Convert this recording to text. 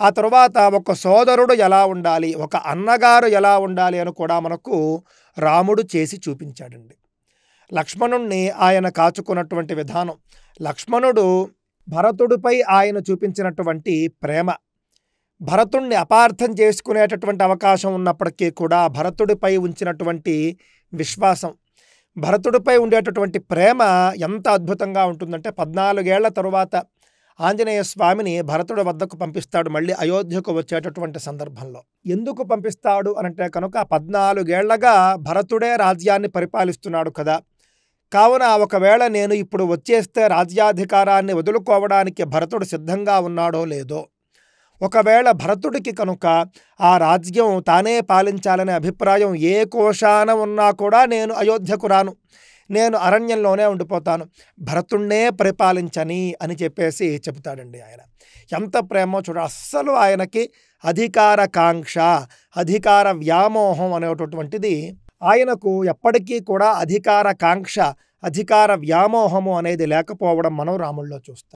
ఆ తరువాత ఒక సోదరుడు ఎలా ఉండాలి, ఒక అన్నగారు ఎలా ఉండాలి అని కూడా మనకు రాముడు చేసి చూపించాడండి. లక్ష్మణుణ్ణి ఆయన కాచుకున్నటువంటి విధానం, లక్ష్మణుడు భరతుడిపై ఆయన చూపించినటువంటి ప్రేమ, భరతుణ్ణి అపార్థం చేసుకునేటటువంటి అవకాశం ఉన్నప్పటికీ కూడా భరతుడిపై ఉంచినటువంటి విశ్వాసం, భరతుడిపై ఉండేటటువంటి ప్రేమ ఎంత అద్భుతంగా ఉంటుందంటే 14 ఏళ్ల తరువాత ఆంజనేయ స్వామిని భరతుడి వద్దకు పంపిస్తాడు మళ్ళీ అయోధ్యకు వచ్చేటటువంటి సందర్భంలో. ఎందుకు పంపిస్తాడు అనంటే కనుక 14 ఏళ్లగా భరతుడే రాజ్యాన్ని పరిపాలిస్తున్నాడు కదా, కావున ఒకవేళ నేను ఇప్పుడు వచ్చేస్తే రాజ్యాధికారాన్ని వదులుకోవడానికి భరతుడు సిద్ధంగా ఉన్నాడో లేదో, ఒకవేళ భరతుడికి కనుక ఆ రాజ్యం తానే పాలించాలనే అభిప్రాయం ఏ కోశాన ఉన్నా కూడా నేను అయోధ్యకు రాను, నేను అరణ్యంలోనే ఉండిపోతాను, భరతుణ్ణే పరిపాలించని అని చెప్పేసి చెబుతాడండి ఆయన. ఎంత ప్రేమో చూడ. అస్సలు ఆయనకి అధికార కాంక్ష, అధికార వ్యామోహం అనేటటువంటిది ఆయనకు ఎప్పటికీ కూడా అధికార కాంక్ష, అధికార వ్యామోహము అనేది లేకపోవడం మనం రాముల్లో చూస్తాం.